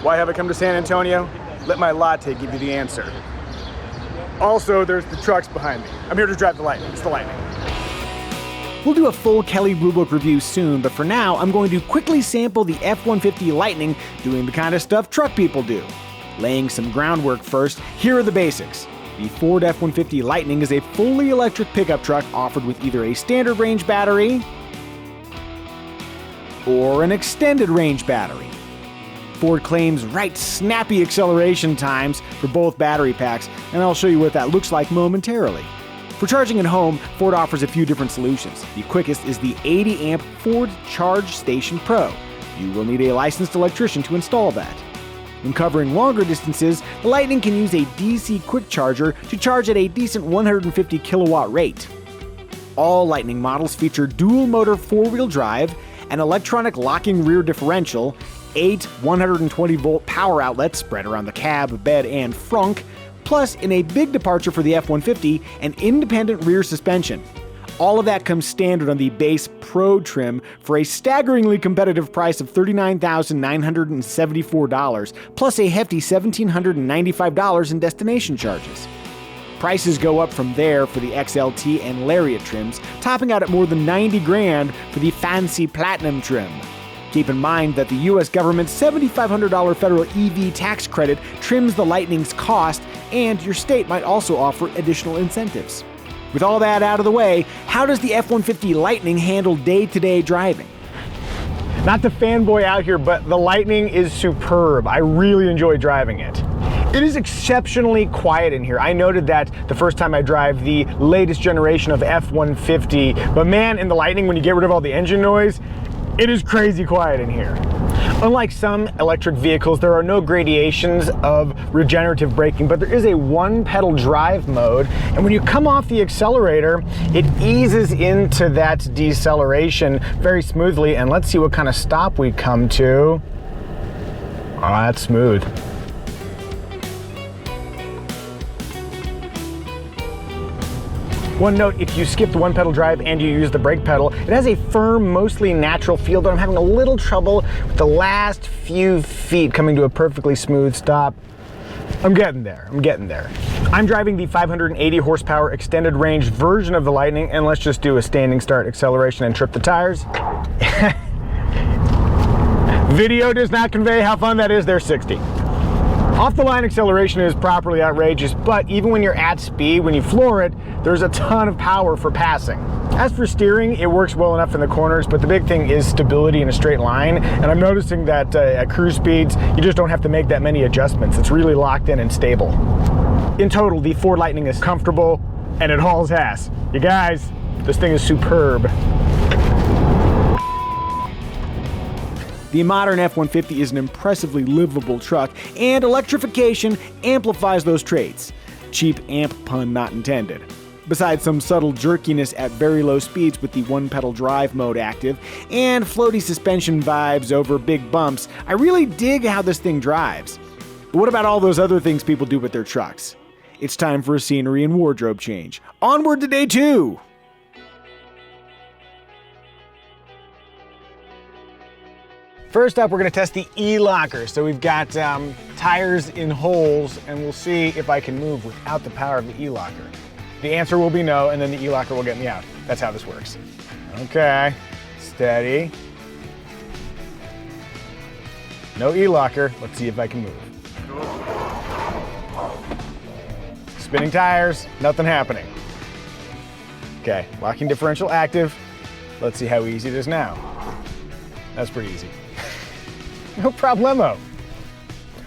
Why have I come to San Antonio? Let my latte give you the answer. Also, there's the trucks behind me. I'm here to drive the Lightning. It's the Lightning. We'll do a full Kelley Bluebook review soon, but for now, I'm going to quickly sample the F-150 Lightning doing the kind of stuff truck people do. Laying some groundwork first, here are the basics. The Ford F-150 Lightning is a fully electric pickup truck offered with either a standard range battery or an extended range battery. Ford claims right snappy acceleration times for both battery packs, and I'll show you what that looks like momentarily. For charging at home, Ford offers a few different solutions. The quickest is the 80 amp Ford Charge Station Pro. You will need a licensed electrician to install that. When covering longer distances, the Lightning can use a DC quick charger to charge at a decent 150 kilowatt rate. All Lightning models feature dual motor 4-wheel drive, an electronic locking rear differential, 8 120 volt power outlets spread around the cab, bed, and frunk, plus, in a big departure for the F-150, an independent rear suspension. All of that comes standard on the base Pro trim for a staggeringly competitive price of $39,974, plus a hefty $1,795 in destination charges. Prices go up from there for the XLT and Lariat trims, topping out at more than $90 grand for the fancy Platinum trim. Keep in mind that the US government's $7,500 federal EV tax credit trims the Lightning's cost, and your state might also offer additional incentives. With all that out of the way, how does the F-150 Lightning handle day-to-day driving? Not to fanboy out here, but the Lightning is superb. I really enjoy driving it. It is exceptionally quiet in here. I noted that the first time I drive the latest generation of F-150, but man, in the Lightning, when you get rid of all the engine noise, it is crazy quiet in here. Unlike some electric vehicles, there are no gradations of regenerative braking, but there is a one-pedal drive mode, and when you come off the accelerator, it eases into that deceleration very smoothly, and let's see what kind of stop we come to. Oh, that's smooth. One note, if you skip the one pedal drive and you use the brake pedal, it has a firm, mostly natural feel, but I'm having a little trouble with the last few feet coming to a perfectly smooth stop. I'm getting there. I'm driving the 580 horsepower extended range version of the Lightning, and let's just do a standing start acceleration and trip the tires. Video does not convey how fun that is. There's 60. Off-the-line acceleration is properly outrageous, but even when you're at speed, when you floor it, there's a ton of power for passing. As for steering, it works well enough in the corners, but the big thing is stability in a straight line, and I'm noticing that at cruise speeds, you just don't have to make that many adjustments. It's really locked in and stable. In total, the Ford Lightning is comfortable, and it hauls ass. You guys, this thing is superb. The modern F-150 is an impressively livable truck, and electrification amplifies those traits. Cheap amp pun not intended. Besides some subtle jerkiness at very low speeds with the one-pedal drive mode active, and floaty suspension vibes over big bumps, I really dig how this thing drives. But what about all those other things people do with their trucks? It's time for a scenery and wardrobe change. Onward to day 2! First up, we're going to test the E-locker. So we've got tires in holes, and we'll see if I can move without the power of the E-locker. The answer will be no, and then the E-locker will get me out. That's how this works. Okay, steady. No E-locker. Let's see if I can move. Spinning tires, nothing happening. Okay, locking differential active. Let's see how easy it is now. That's pretty easy. No problemo.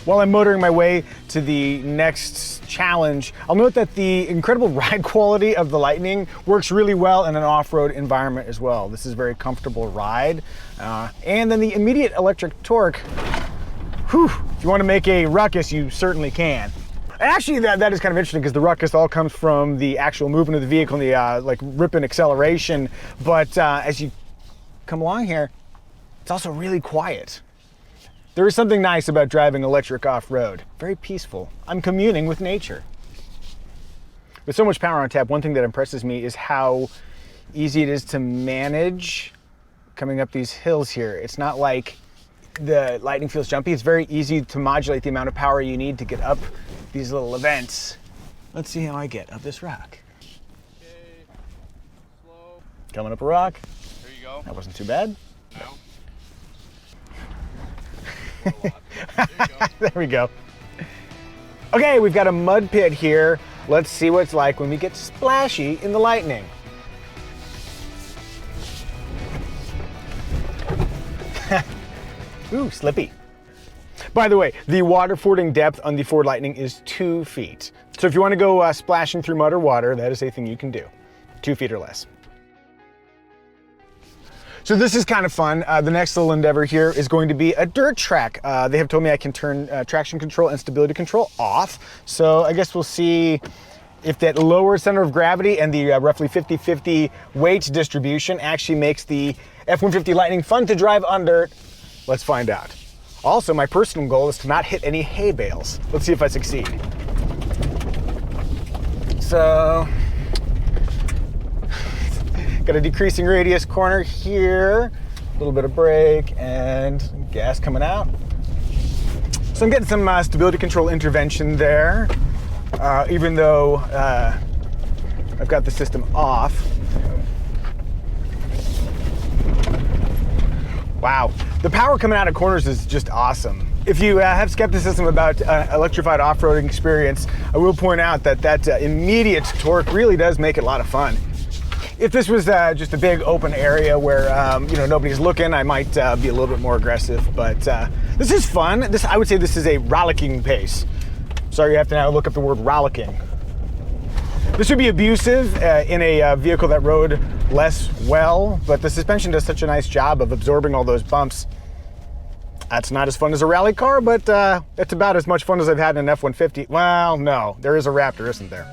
While I'm motoring my way to the next challenge, I'll note that the incredible ride quality of the Lightning works really well in an off-road environment as well. This is a very comfortable ride. And then the immediate electric torque, whew, if you want to make a ruckus, you certainly can. Actually, that is kind of interesting because the ruckus all comes from the actual movement of the vehicle and the like ripping acceleration. But as you come along here, it's also really quiet. There is something nice about driving electric off-road. Very peaceful. I'm communing with nature. With so much power on tap, one thing that impresses me is how easy it is to manage coming up these hills here. It's not like the Lightning feels jumpy. It's very easy to modulate the amount of power you need to get up these little events. Let's see how I get up this rock. Okay, slow. Coming up a rock. There you go. That wasn't too bad. Now. There you go. There we go. Okay, we've got a mud pit here. Let's see what it's like when we get splashy in the Lightning. Ooh, slippy. By the way, the water fording depth on the Ford Lightning is 2 feet. So if you want to go splashing through mud or water, that is a thing you can do. 2 feet or less. So this is kind of fun. The next little endeavor here is going to be a dirt track. They have told me I can turn traction control and stability control off. So I guess we'll see if that lower center of gravity and the roughly 50-50 weight distribution actually makes the F-150 Lightning fun to drive on dirt. Let's find out. Also, my personal goal is to not hit any hay bales. Let's see if I succeed. So, got a decreasing radius corner here, a little bit of brake and gas coming out. So I'm getting some stability control intervention there, even though I've got the system off. Wow, the power coming out of corners is just awesome. If you have skepticism about electrified off-roading experience, I will point out that that immediate torque really does make it a lot of fun. If this was just a big open area where nobody's looking, I might be a little bit more aggressive. But this is fun. I would say this is a rollicking pace. Sorry, you have to now look up the word rollicking. This would be abusive in a vehicle that rode less well, but the suspension does such a nice job of absorbing all those bumps. That's not as fun as a rally car, but it's about as much fun as I've had in an F-150. Well, no, there is a Raptor, isn't there?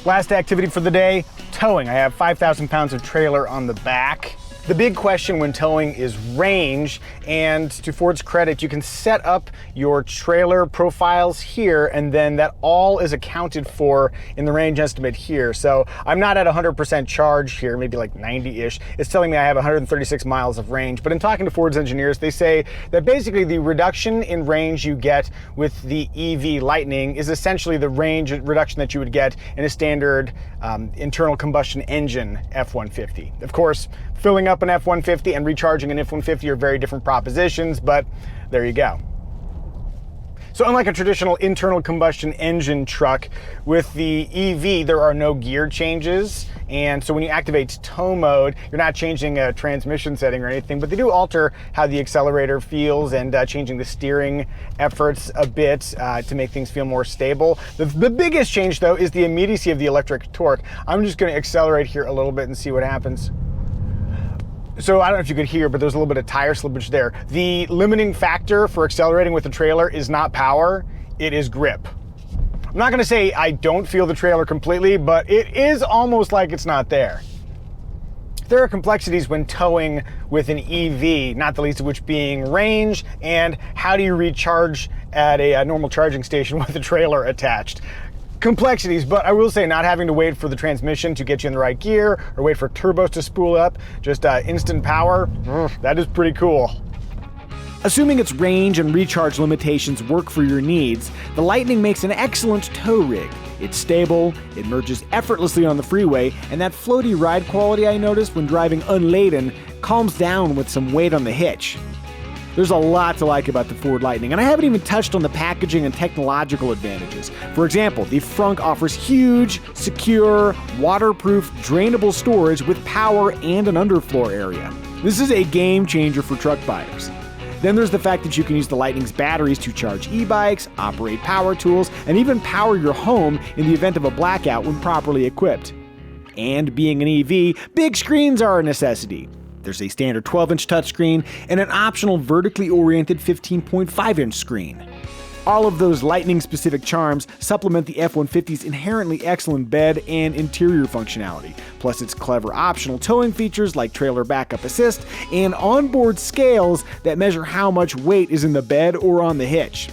Last activity for the day, towing. I have 5,000 pounds of trailer on the back. The big question when towing is range, and to Ford's credit, you can set up your trailer profiles here, and then that all is accounted for in the range estimate here. So I'm not at 100% charge here, maybe like 90-ish. It's telling me I have 136 miles of range, but in talking to Ford's engineers, they say that basically the reduction in range you get with the EV Lightning is essentially the range reduction that you would get in a standard internal combustion engine F-150. Of course, filling up an F-150 and recharging an F-150 are very different propositions, but there you go. So unlike a traditional internal combustion engine truck, with the EV, there are no gear changes. And so when you activate tow mode, you're not changing a transmission setting or anything, but they do alter how the accelerator feels and changing the steering efforts a bit to make things feel more stable. The biggest change though is the immediacy of the electric torque. I'm just gonna accelerate here a little bit and see what happens. So I don't know if you could hear, but there's a little bit of tire slippage there. The limiting factor for accelerating with the trailer is not power, it is grip. I'm not gonna say I don't feel the trailer completely, but it is almost like it's not there. There are complexities when towing with an EV, not the least of which being range and how do you recharge at a normal charging station with a trailer attached. Complexities, but I will say not having to wait for the transmission to get you in the right gear or wait for turbos to spool up, just instant power, that is pretty cool. Assuming its range and recharge limitations work for your needs, the Lightning makes an excellent tow rig. It's stable, it merges effortlessly on the freeway, and that floaty ride quality I noticed when driving unladen calms down with some weight on the hitch. There's a lot to like about the Ford Lightning, and I haven't even touched on the packaging and technological advantages. For example, the frunk offers huge, secure, waterproof, drainable storage with power and an underfloor area. This is a game changer for truck buyers. Then there's the fact that you can use the Lightning's batteries to charge e-bikes, operate power tools, and even power your home in the event of a blackout when properly equipped. And being an EV, big screens are a necessity. There's a standard 12-inch touchscreen and an optional vertically oriented 15.5-inch screen. All of those Lightning-specific charms supplement the F-150's inherently excellent bed and interior functionality, plus its clever optional towing features like trailer backup assist and onboard scales that measure how much weight is in the bed or on the hitch.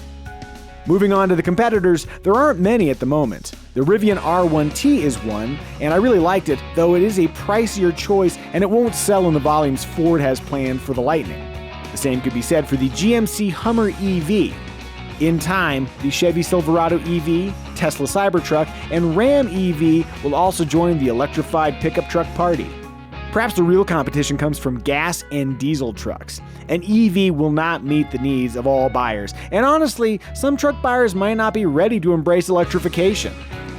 Moving on to the competitors, there aren't many at the moment. The Rivian R1T is one, and I really liked it, though it is a pricier choice and it won't sell in the volumes Ford has planned for the Lightning. The same could be said for the GMC Hummer EV. In time, the Chevy Silverado EV, Tesla Cybertruck, and Ram EV will also join the electrified pickup truck party. Perhaps the real competition comes from gas and diesel trucks. An EV will not meet the needs of all buyers, and honestly, some truck buyers might not be ready to embrace electrification.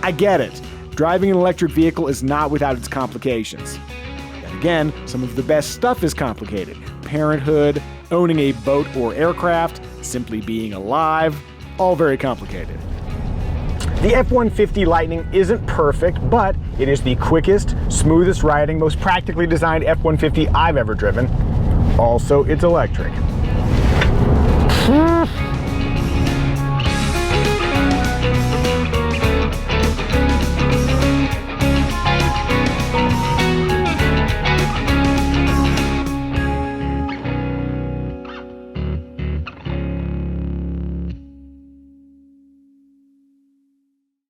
I get it. Driving an electric vehicle is not without its complications. Then again, some of the best stuff is complicated. Parenthood, owning a boat or aircraft, simply being alive, all very complicated. The F-150 Lightning isn't perfect, but it is the quickest, smoothest riding, most practically designed F-150 I've ever driven. Also, it's electric.